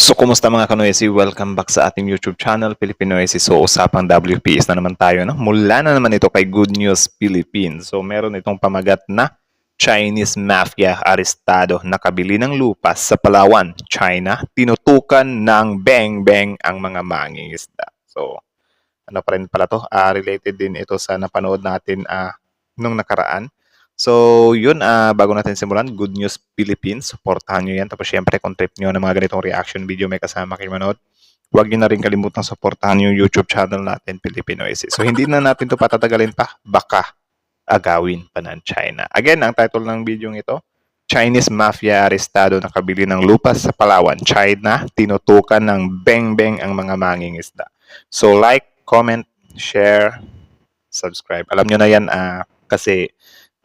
So, kumusta mga Kanoesi? Welcome back sa ating YouTube channel, Pilipinoesi. So, usapang WPS na naman tayo. No? Mula na naman ito kay Good News Philippines. So, meron itong pamagat na Chinese Mafia arestado, nakabili ng lupa sa Palawan, China. Tinutukan ng beng-beng ang mga mangingisda. So, ano pa rin pala to? Related din ito sa napanood natin nung nakaraan. So, yun, bago natin simulan, Good News Philippines, supportahan nyo yan. Tapos, syempre, kung trip nyo ng mga ganitong reaction video, may kasama kayo manood. Huwag nyo na rin kalimutang supportahan yung YouTube channel natin, Pilipinoesi. So, hindi na natin ito patatagalin pa. Baka agawin pa ng China. Again, ang title ng video ito, Chinese Mafia arestado nakabili ng lupa sa Palawan, China. Tinutukan ng beng-beng ang mga mangingisda. So, like, comment, share, subscribe. Alam nyo na yan kasi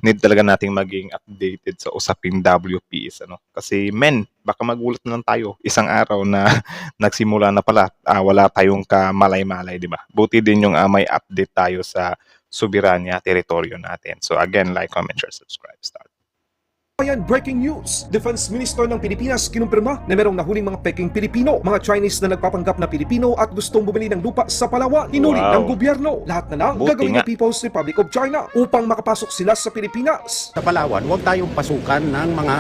need talaga nating maging updated sa usaping WPS. Kasi baka magulat na lang tayo isang araw na nagsimula na pala, wala tayong kamalay-malay, di ba? Buti din yung may update tayo sa soberanya, teritoryo natin. So again, like, comment, share, subscribe. Start. Ayan, breaking news. Defense Minister ng Pilipinas kinumpirma na merong nahuling mga peking Pilipino, mga Chinese na nagpapanggap na Pilipino at gustong bumili ng lupa sa Palawan. Hinuli ng gobyerno. Lahat na lang gagawin ng People's Republic of China upang makapasok sila sa Pilipinas. Sa Palawan, huwag tayong pasukan ng mga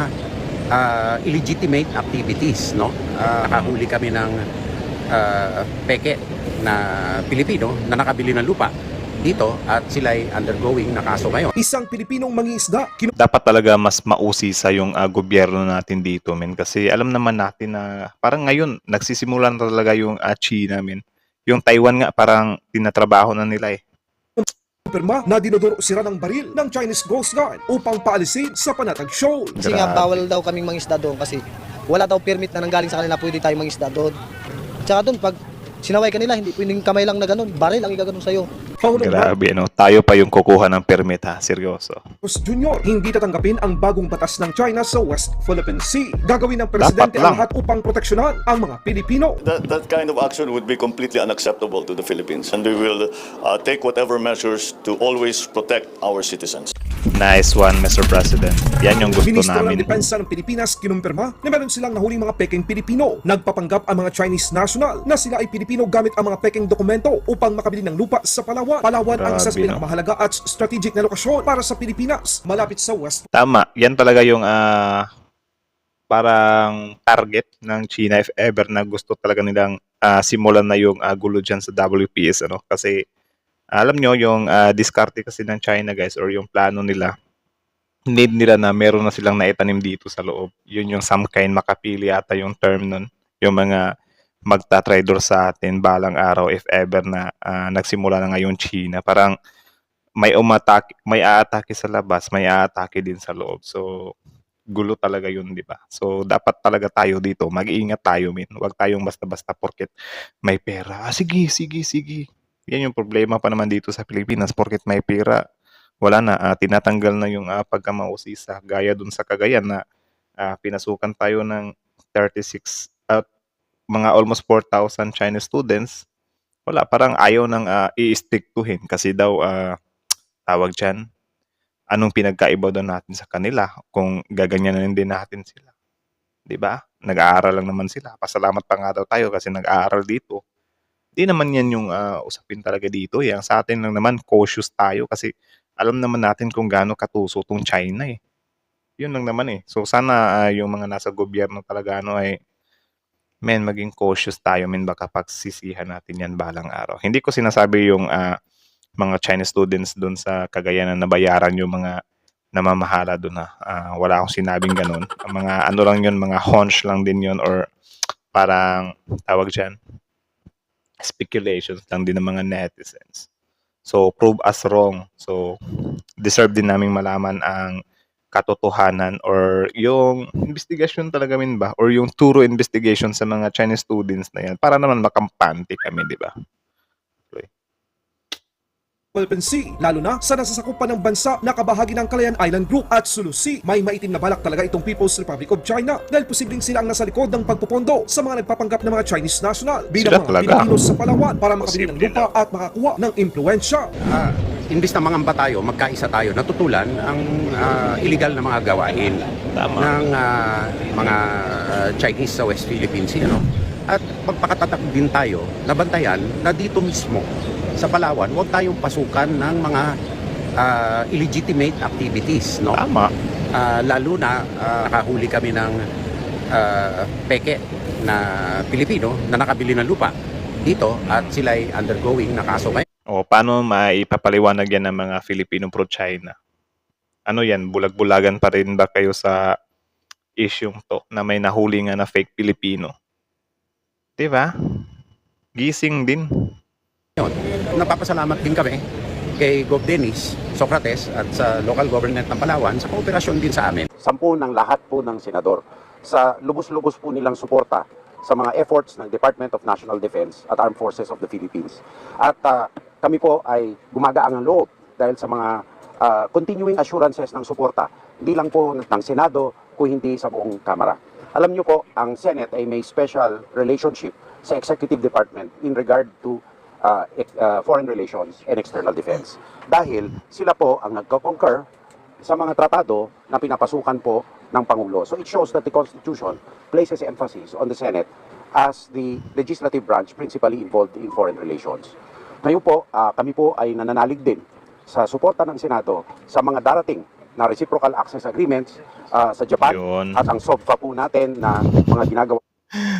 illegitimate activities, no? Nakahuli kami ng peke na Pilipino na nakabili ng lupa dito at sila'y undergoing na kaso ngayon. Isang Pilipinong mangingisda Dapat talaga mas mausisa yung gobyerno natin dito, men. Kasi alam naman natin na parang ngayon, nagsisimula na talaga yung China, men. Yung Taiwan nga, parang tinatrabaho na nila eh. kinumpirma na dinodoro sila ng baril ng Chinese Coast Guard upang paalisin sa Panatag Shoal. Kasi nga bawal daw kaming mangisda doon kasi wala daw permit na nanggaling sa kanila pwede tayo mangisda doon. Tsaka doon pag sinaway kanila hindi pwedeng kamay lang na ganun, baril ang igaganon sa'yo. Grabe, tayo pa yung kukuha ng permit, ha? Seryoso. Junior, hindi tatanggapin ang bagong batas ng China sa West Philippine Sea. Gagawin ng presidente ang lahat upang proteksyonan ang mga Pilipino. That kind of action would be completely unacceptable to the Philippines, and we will take whatever measures to always protect our citizens. Nice one, Mr. President. Yan yung gusto Ministro namin. ng Depensa ng Pilipinas kinumpirma na meron silang nahuling mga peking Pilipino. Nagpapanggap ang mga Chinese national na sila ay Pilipino gamit ang mga peking dokumento upang makabili ng lupa sa Palawan. Palawan ang isa sa Grabe, no? pinakamahalaga at strategic na lokasyon para sa Pilipinas, malapit sa West. Tama, yan talaga yung parang target ng China if ever na gusto talaga nilang simulan na yung gulo dyan sa WPS. Kasi alam nyo, yung diskarte kasi ng China, guys, or yung plano nila, need nila na meron na silang naitanim dito sa loob. Yun yung some kind, makapili ata yung term nun. Yung mga magta-trader sa atin balang araw if ever na nagsimula na ngayon China. Parang may aatake sa labas, may aatake din sa loob. So, gulo talaga yun, di ba? So, dapat talaga tayo dito, mag-iingat tayo, min. Huwag tayong basta-basta porket may pera. Sige. Yan yung problema pa naman dito sa Pilipinas, porket may pera. Wala na, tinatanggal na yung pagkamausisa. Gaya dun sa Cagayan na pinasukan tayo ng 36 mga almost 4,000 Chinese students. Wala, parang ayaw nang i-stick tohin kasi daw tawag dyan, anong pinagkaiba daw natin sa kanila kung gaganyanin din natin sila. Diba? Nag-aaral lang naman sila. Pasalamat pa nga daw tayo kasi nag-aaral dito. Di naman yan yung usapin talaga dito. Yang sa atin lang naman, cautious tayo kasi alam naman natin kung gaano katuso tong China eh. Yun lang naman eh. So sana yung mga nasa gobyerno talaga ay maging cautious tayo, baka pagsisihan natin yan balang araw. Hindi ko sinasabi yung mga Chinese students doon sa Cagayan na nabayaran yung mga namamahala doon na. Wala akong sinabing ganun. Mga ano lang yun, mga hunch lang din yun or parang tawag dyan, speculations lang din ng mga netizens. So, prove us wrong. So, deserve din naming malaman ang katotohanan or yung investigation talaga ba or yung thorough investigation sa mga Chinese students na yan para naman makampante kami, di ba? Okay. Philippine Sea, lalo na sa nasasakupan ng bansa na kabahagi ng Calayan Island Group at Sulu Sea. May maitim na balak talaga itong People's Republic of China dahil posibleng sila ang nasa likod ng pagpupondo sa mga nagpapanggap ng mga Chinese national bilang mga Pilipino sa Palawan para makabili ng lupa at makakuha ng impluensya. imbis na mangamba tayo, magkaisa tayo, natutulan ang illegal na mga gawain Tama. ng mga Chinese sa West Philippine Sea. Ano? At magpakatatag din tayo, nabantayan na dito mismo sa Palawan, huwag tayong pasukan ng mga illegitimate activities. No? Tama. Lalo na nakahuli kami ng peke na Pilipino na nakabili ng lupa dito at sila ay undergoing na kaso ngayon. O paano maipapaliwanag yan ng mga Filipino pro-China? Ano yan, bulag-bulagan pa rin ba kayo sa isyung to na may nahuli nga na fake Pilipino? Di ba? Gising din. Napapasalamat din kami kay Gov. Dennis Socrates at sa local government ng Palawan sa kooperasyon din sa amin. Sampu ng lahat po ng senador sa lubos-lubos po nilang suporta sa mga efforts ng Department of National Defense at Armed Forces of the Philippines. At kami po ay gumagaang ang loob dahil sa mga continuing assurances ng suporta, hindi lang po ng Senado, kung hindi sa buong Kamara. Alam niyo po, ang Senate ay may special relationship sa Executive Department in regard to foreign relations and external defense. Dahil sila po ang nagko-concur sa mga tratado na pinapasukan po ng Pangulo. So it shows that the Constitution places emphasis on the Senate as the legislative branch principally involved in foreign relations. Ngayon po, kami po ay nananalig din sa suporta ng Senado sa mga darating na reciprocal access agreements sa Japan Yun. at ang SOFA po natin na mga ginagawa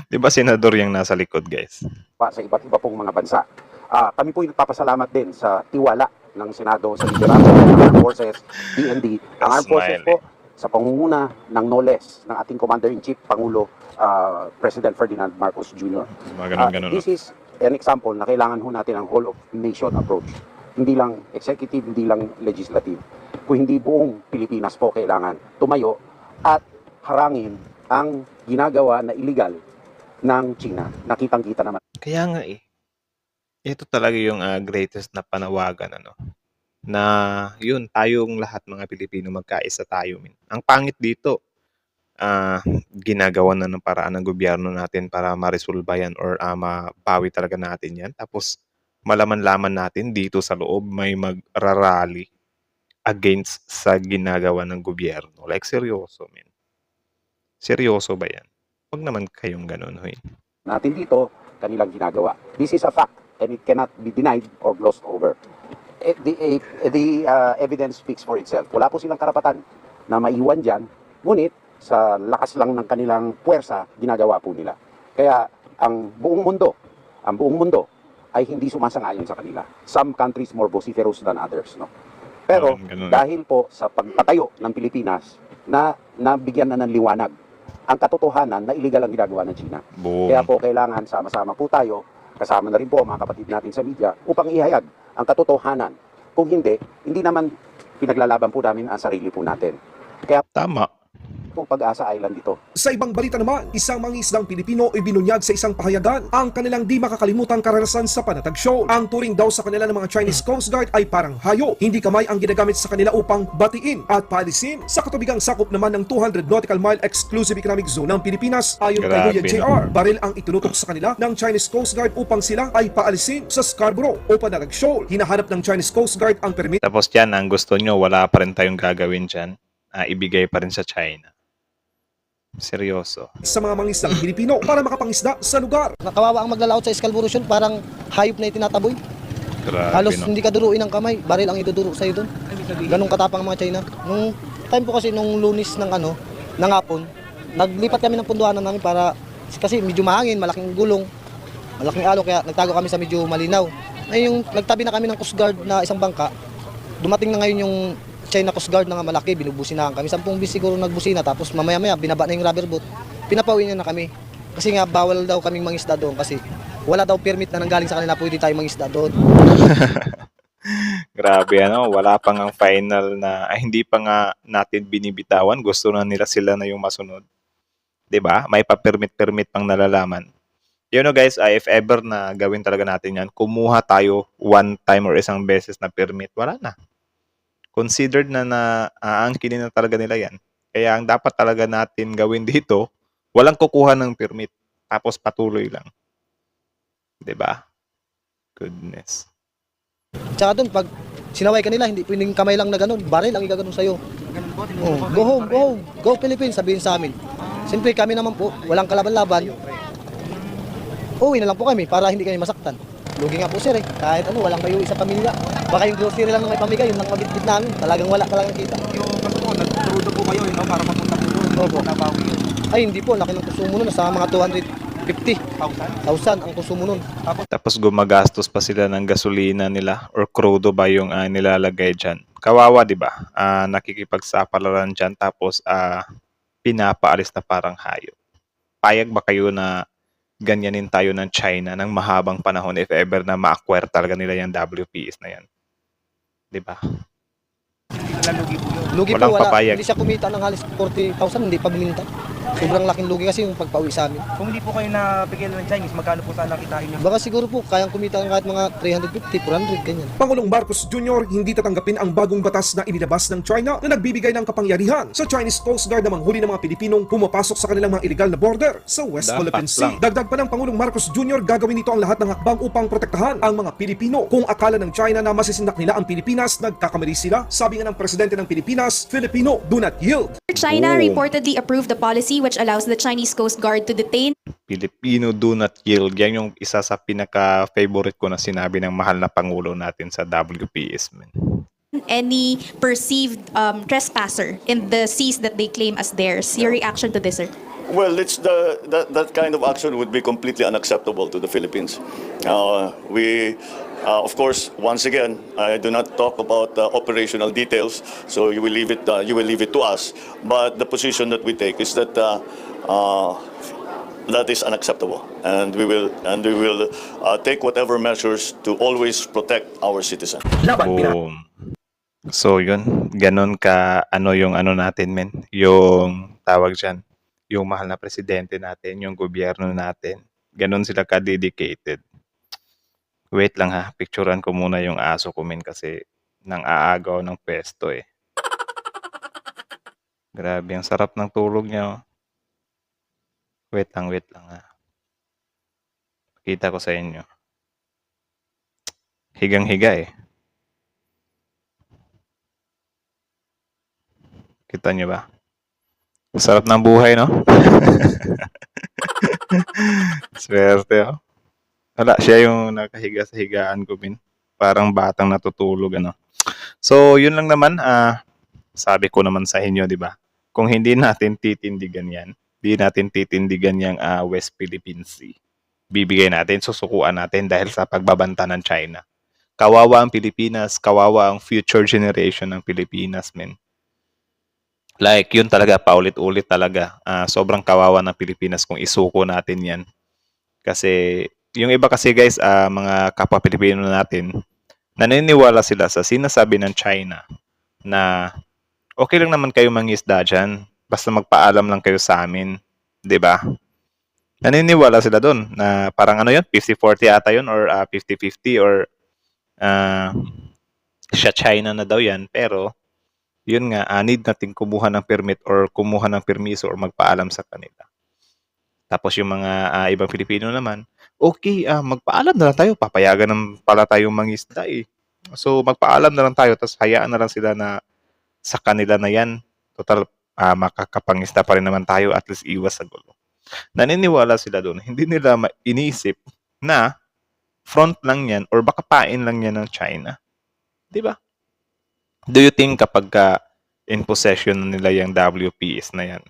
Di ba senador yung nasa likod, guys? sa iba't iba pong mga bansa. Kami po ay nagpapasalamat din sa tiwala ng Senado sa liderazgo ng Armed Forces, DND. Ang Armed Forces Smile. po sa pangunguna ng no less ng ating Commander-in-Chief, Pangulo President Ferdinand Marcos Jr. Mga ganun. This is an example na kailangan ho natin ang whole of nation approach. Hindi lang executive, hindi lang legislative. Kung hindi buong Pilipinas po kailangan tumayo at harangin ang ginagawa na illegal ng China. Nakitang-kita naman. Kaya nga eh. Ito talaga yung greatest na panawagan, ano? Na yun, tayong lahat mga Pilipino magkaisa tayo. Ang pangit dito, ginagawa na ng paraan ng gobyerno natin para ma-resolve yan or mabawi talaga natin yan. Tapos malaman-laman natin dito sa loob may magrarally against sa ginagawa ng gobyerno. Like seryoso, men. Seryoso ba yan? Huwag naman kayong ganun, hoy. Natin dito, kanilang ginagawa. This is a fact and it cannot be denied or glossed over. The evidence speaks for itself. Wala po silang karapatan na maiwan dyan, ngunit sa lakas lang ng kanilang puwersa, ginagawa po nila. Kaya ang buong mundo ay hindi sumasang-ayon sa kanila. Some countries more vociferous than others. No? Pero Ganun. dahil po sa pagpatayo ng Pilipinas na nabigyan na ng liwanag ang katotohanan na illegal ang ginagawa ng China. Boom. Kaya po kailangan sama-sama po tayo, kasama na rin po ang mga kapatid natin sa media, upang ihayag ang katotohanan. Kung hindi, hindi naman pinaglalaban po namin ang sarili po natin. Kaya Tama. po Pag-asa Island ito. Sa ibang balita naman, isang mangingisdang Pilipino ay binunyag sa isang pahayagan ang kanilang di makakalimutang karanasan sa panatag show. Ang turing daw sa kanila ng mga Chinese Coast Guard ay parang hayo, hindi kamay ang ginagamit sa kanila upang batiin at paalisin. Sa katubigang sakop naman ng 200 nautical mile exclusive economic zone ng Pilipinas, ayon kay Grabe, Kuya JR, baril ang itunutok sa kanila ng Chinese Coast Guard upang sila ay paalisin sa Scarborough o Panatag Shoal. Hinahanap ng Chinese Coast Guard ang permit Tapos yan, ang gusto nyo, wala pa rin tayong gagawin dyan. Ibigay pa rin sa China. Seryoso. sa mga mangingisdang Pilipino para makapangisda sa lugar. Nakawawa ang maglalaot sa Scarborough Shoal, parang hayop na itinataboy. Grabe, Halos no? hindi ka duruin ng kamay, baril ang iduduro sa'yo doon. Ganong katapang ang mga China. Nung time po kasi nung Lunes ng hapon, naglipat kami ng punduhanan namin para kasi medyo mahangin, malaking gulong, malaking alon, kaya nagtago kami sa medyo malinaw. Ay yung nagtabi na kami ng Coast Guard na isang bangka. Dumating na ngayon yung China Coast Guard na nga malaki, binubusinahan kami. 10 bis siguro nagbusina, tapos mamaya-maya binaba na yung rubber boat. Pinapauwi niya na kami. Kasi nga bawal daw kaming mangisda doon kasi wala daw permit na nanggaling sa kanila, pwede tayo mangisda doon. Grabe, ano? Wala pa nga final na, hindi pa nga natin binibitawan. Gusto na nila sila na yung masunod. 'Di ba? May pa-permit-permit pang nalalaman. You know guys, if ever na gawin talaga natin yan, kumuha tayo one time or isang beses na permit, wala na. Considered na aangkinin na talaga nila yan. Kaya ang dapat talaga natin gawin dito, walang kukuha ng permit. Tapos patuloy lang. 'Di ba? Goodness. Tsaka doon, pag sinaway ka nila, hindi pwedeng kamay lang na ganun. Baril ang igaganon sa'yo. Oh, go home, go home. Go Philippines, sabihin sa amin. Siyempre kami naman po, walang kalaban-laban. Uwi na lang po kami para hindi kami masaktan. Lugi nga po sir eh. Kahit ano, walang mayo sa pamilya. Baka yung grocery lang ng may pamigay, yun lang magitbit namin. Talagang wala talagang kita. Yung kaso po, nagtrudo po kayo, you know, para mapunta po doon. Opo. Nabawi yun. Ay hindi po, laki ng konsumo nun. Sa mga 250,000 ang konsumo nun. Tapos gumagastos pa sila ng gasolina nila or crudo ba yung nilalagay dyan. Kawawa, di ba? Nakikipagsapalaran dyan tapos pinapaalis na parang hayop. Payag ba kayo na ganyanin tayo ng China ng mahabang panahon if ever na ma-acquire talaga nila yung WPS na yan? Di ba? Nalugi po yun. Lugi Walang po, wala. papayag. Hindi siya kumita ng halos 40,000, hindi pa bininta. Sobrang laking lugi kasi yung pagpauwi sa amin. Kung hindi po kayo napigil ng Chinese, magkano po sana kitain nyo? Baka siguro po, kayang kumita ng kahit mga 350, 400, ganyan. Pangulong Marcos Jr. hindi tatanggapin ang bagong batas na inilabas ng China na nagbibigay ng kapangyarihan sa Chinese Coast Guard na manghuli ng mga Pilipinong pumapasok sa kanilang mga illegal na border sa West Dapat Philippine Sea. lang. Dagdag pa ng Pangulong Marcos Jr. gagawin nito ang lahat ng hakbang upang protektahan ang mga Pilipino. Kung akala ng China na masisindak nila ang Pilipinas, nagkakamali sila. Sabi nga ng Presidente ng Pilipinas, Filipino do not yield. China Oh. reportedly approved the policy which allows the Chinese Coast Guard to detain Filipino do not yield. Yan yung isa sa pinaka-favorite ko na sinabi ng mahal na Pangulo natin sa WPS. Man. any perceived trespasser in the seas that they claim as theirs. Your reaction to this, sir? Well, that kind of action would be completely unacceptable to the Philippines. Of course, once again, I do not talk about operational details, so you will leave it to us. But the position that we take is that that is unacceptable, and we will take whatever measures to always protect our citizens. Boom. So yun, ganun ka yung natin men, yung tawag diyan, yung mahal na presidente natin, yung gobyerno natin. Ganun sila ka-dedicated. Wait lang ha, picturean ko muna yung aso ko men kasi nang aagaw ng pwesto eh. Grabe, ang sarap ng tulog niya. Oh. Wait lang ha. Kita ko sa inyo. Higang-higa eh. Kita niyo ba? Sarap ng buhay, no? Swerte, oh. Wala, siya yung nakahiga sa higaan ko, min. Parang batang natutulog, ano. So, yun lang naman, sabi ko naman sa inyo, di ba? Kung hindi natin titindigan yan, hindi natin titindigan yung West Philippine Sea. Bibigay natin, susukuan natin dahil sa pagbabanta ng China. Kawawa ang Pilipinas, kawawa ang future generation ng Pilipinas, men. Like, yun talaga, paulit-ulit talaga. Sobrang kawawa ng Pilipinas kung isuko natin yan. Kasi, yung iba kasi guys, mga kapwa Pilipino natin, naniniwala sila sa sinasabi ng China na okay lang naman kayo mangisda dyan, basta magpaalam lang kayo sa amin. 'Di ba? Naniniwala sila doon na parang 50-40 ata yun or 50-50 or siya China na daw yan. Pero, yun nga, need natin kumuha ng permit or kumuha ng permiso or magpaalam sa kanila. Tapos yung mga ibang Pilipino naman, okay, magpaalam na lang tayo. Papayagan naman pala tayong mangisda eh. So, magpaalam na lang tayo, tapos hayaan na lang sila na sa kanila na yan. Total, makakapangisda pa rin naman tayo, at least iwas sa gulo. Naniniwala sila doon. Hindi nila iniisip na front lang yan or baka pain lang yan ng China. Di ba? Do you think kapag in possession na nila yung WPS na yan,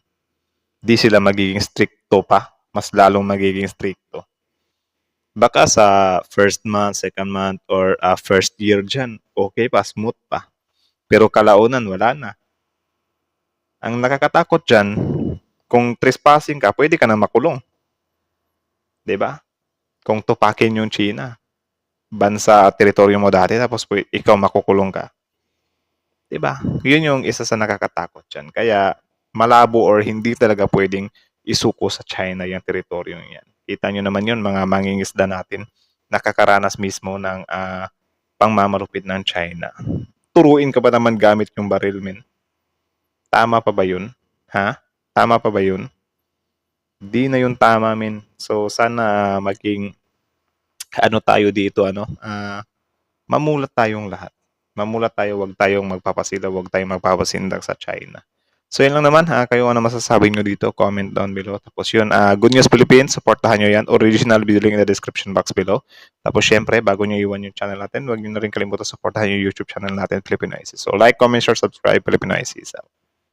di sila magiging stricto pa? Mas lalong magiging stricto. Baka sa first month, second month, or first year dyan, okay pa, smooth pa. Pero kalaunan, wala na. Ang nakakatakot dyan, kung trespassing ka, pwede ka na makulong. 'Di ba? Kung tupakin yung China, bansa teritoryo mo dati, tapos ikaw makukulong ka. 'Di ba? Yun yung isa sa nakakatakot dyan. Kaya malabo or hindi talaga pwedeng isuko sa China yung teritoryo yan. Kita nyo naman yun, mga mangingisda natin, nakakaranas mismo ng pangmamalupit ng China. Turuin ka ba naman gamit yung baril, men? Tama pa ba yun? Ha? Tama pa ba yun? Di na yun tama, men. So, sana maging tayo dito, mamulat tayong lahat. mamulat tayo, wag tayong magpapasila, wag tayong magpapasindak sa China. So yun lang naman, kayo ano masasabi nyo dito, comment down below. Tapos yun, Good News Philippines, supportahan nyo yan. Original video link in the description box below. Tapos syempre, bago nyo iwan yung channel natin, wag nyo na rin kalimutan supportahan yung YouTube channel natin, Filipino ISIS. So like, comment, share, subscribe, Filipino ISIS.